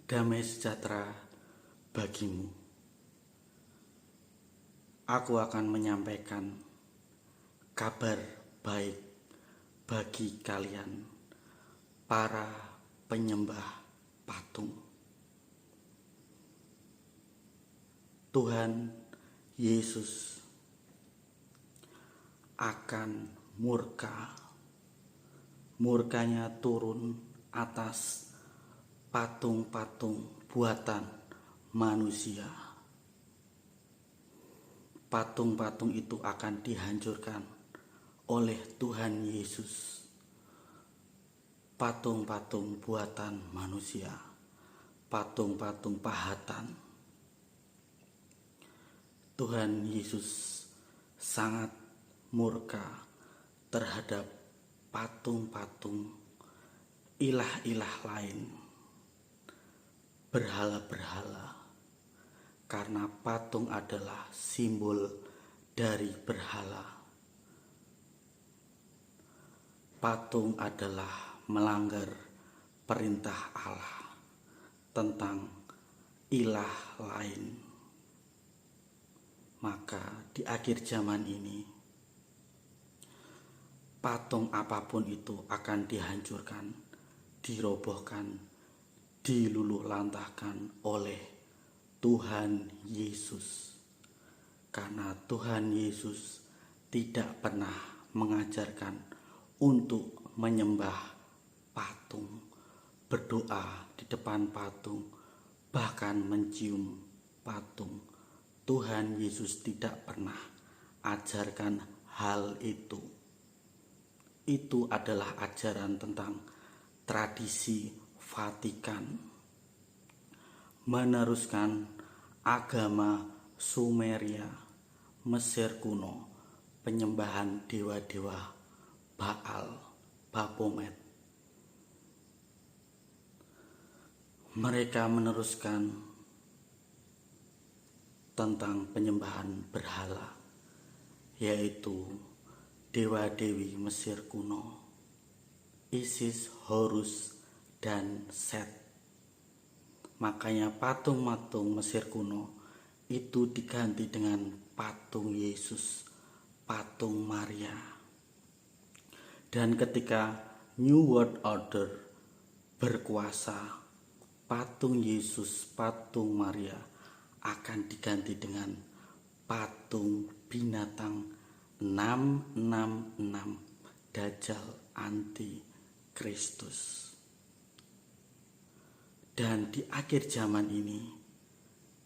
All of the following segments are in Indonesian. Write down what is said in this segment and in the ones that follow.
Damai sejahtera bagimu. Aku akan menyampaikan kabar baik bagi kalian, para penyembah patung. Tuhan Yesus akan murkanya turun atas patung-patung buatan manusia. Patung-patung itu akan dihancurkan oleh Tuhan Yesus. Patung-patung buatan manusia, patung-patung pahatan. Tuhan Yesus sangat murka terhadap patung-patung ilah-ilah lain, berhala-berhala, karena patung adalah simbol dari berhala. Patung adalah melanggar perintah Allah tentang ilah lain. Maka di akhir zaman ini, patung apapun itu akan dihancurkan, dirobohkan, diluluhlantahkan oleh Tuhan Yesus. Karena Tuhan Yesus tidak pernah mengajarkan untuk menyembah patung, berdoa di depan patung, bahkan mencium patung. Tuhan Yesus tidak pernah ajarkan hal itu. Itu adalah ajaran tentang tradisi Vatikan, meneruskan agama Sumeria, Mesir kuno, penyembahan dewa-dewa Baal, Baphomet. Mereka meneruskan tentang penyembahan berhala, yaitu dewa-dewi Mesir kuno, Isis, Horus, dan Set. Makanya patung-patung Mesir kuno itu diganti dengan patung Yesus, patung Maria. Dan ketika New World Order berkuasa, patung Yesus, patung Maria akan diganti dengan patung binatang 666 Dajjal anti Kristus. Dan di akhir zaman ini,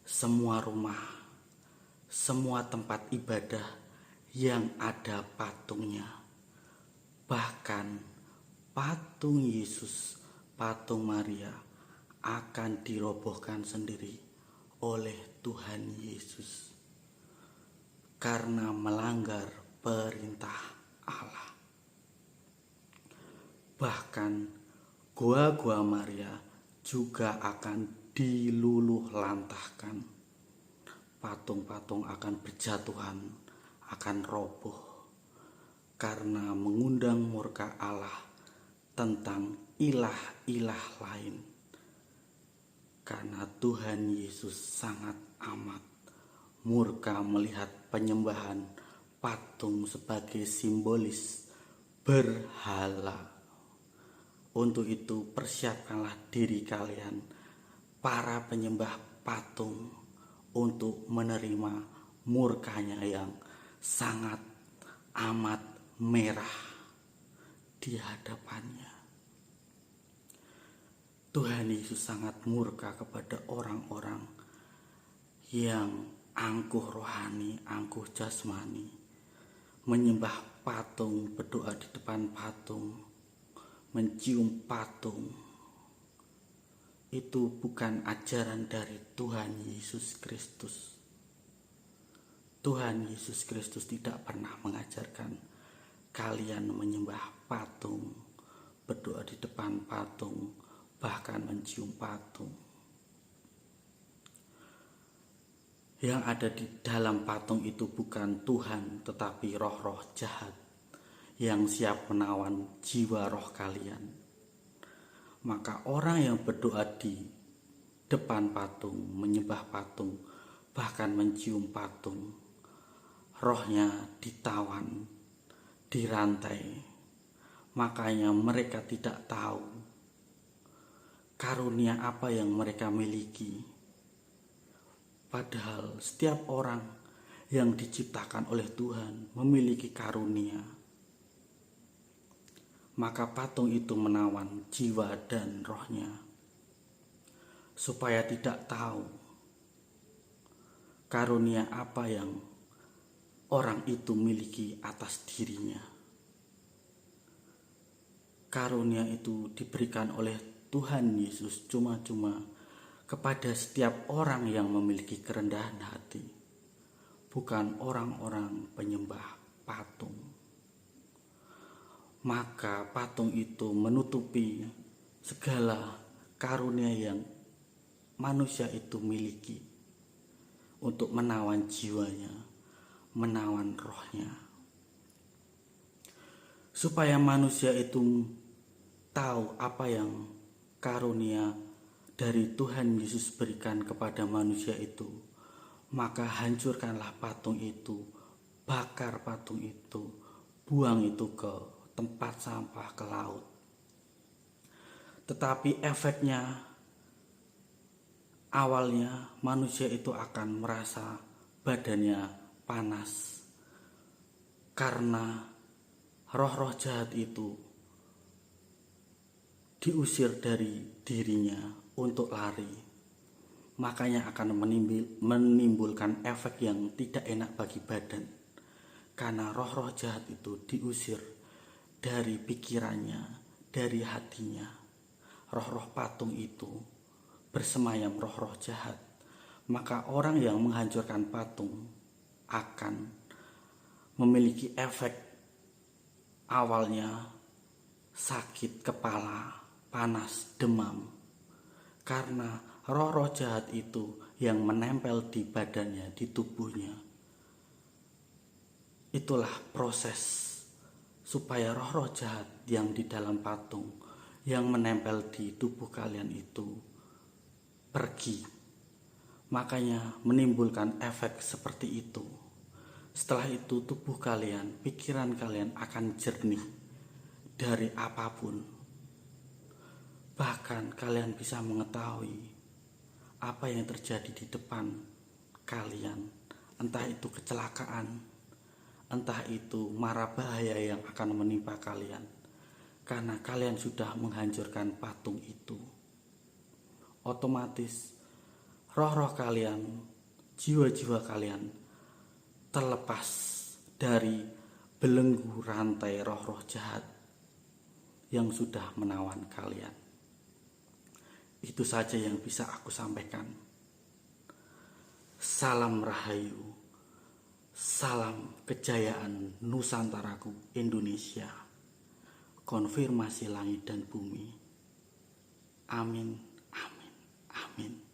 semua rumah, semua tempat ibadah yang ada patungnya, bahkan patung Yesus, patung Maria akan dirobohkan sendiri oleh Tuhan Yesus karena melanggar perintah Allah. Bahkan gua-gua Maria juga akan diluluhlantahkan. Patung-patung akan berjatuhan, akan roboh karena mengundang murka Allah tentang ilah-ilah lain. Karena Tuhan Yesus sangat amat murka melihat penyembahan patung sebagai simbolis berhala. Untuk itu persiapkanlah diri kalian, para penyembah patung, untuk menerima murkanya yang sangat amat merah di hadapannya. Tuhan Yesus sangat murka kepada orang-orang yang angkuh rohani, angkuh jasmani, menyembah patung, berdoa di depan patung, mencium patung. Itu bukan ajaran dari Tuhan Yesus Kristus. Tuhan Yesus Kristus tidak pernah mengajarkan kalian menyembah patung, berdoa di depan patung, bahkan mencium patung. Yang ada di dalam patung itu bukan Tuhan, tetapi roh-roh jahat yang siap menawan jiwa roh kalian. Maka orang yang berdoa di depan patung, menyembah patung, bahkan mencium patung. Rohnya ditawan, dirantai. Makanya mereka tidak tahu karunia apa yang mereka miliki. Padahal setiap orang yang diciptakan oleh Tuhan memiliki karunia. Maka patung itu menawan jiwa dan rohnya, supaya tidak tahu karunia apa yang orang itu miliki atas dirinya. Karunia itu diberikan oleh Tuhan Yesus cuma-cuma kepada setiap orang yang memiliki kerendahan hati, bukan orang-orang penyembah patung. Maka patung itu menutupi segala karunia yang manusia itu miliki untuk menawan jiwanya, menawan rohnya, supaya manusia itu tahu apa yang karunia dari Tuhan Yesus berikan kepada manusia itu. Maka hancurkanlah patung itu, bakar patung itu, buang itu ke tempat sampah, ke laut. Tetapi efeknya awalnya manusia itu akan merasa badannya panas, karena roh-roh jahat itu diusir dari dirinya untuk lari. Makanya akan menimbulkan efek yang tidak enak bagi badan, karena roh-roh jahat itu diusir dari pikirannya, dari hatinya. Roh-roh patung itu bersemayam roh-roh jahat. Maka orang yang menghancurkan patung akan memiliki efek awalnya sakit kepala, panas, demam, karena roh-roh jahat itu yang menempel di badannya, di tubuhnya. Itulah proses supaya roh-roh jahat yang di dalam patung, yang menempel di tubuh kalian itu pergi. Makanya menimbulkan efek seperti itu. Setelah itu tubuh kalian, pikiran kalian akan jernih dari apapun. Bahkan kalian bisa mengetahui apa yang terjadi di depan kalian. Entah itu kecelakaan, entah itu mara bahaya yang akan menimpa kalian, karena kalian sudah menghancurkan patung itu. Otomatis roh-roh kalian, jiwa-jiwa kalian terlepas dari belenggu rantai roh-roh jahat yang sudah menawan kalian. Itu saja yang bisa aku sampaikan. Salam Rahayu, salam kejayaan Nusantaraku Indonesia, konfirmasi langit dan bumi. Amin, amin, amin.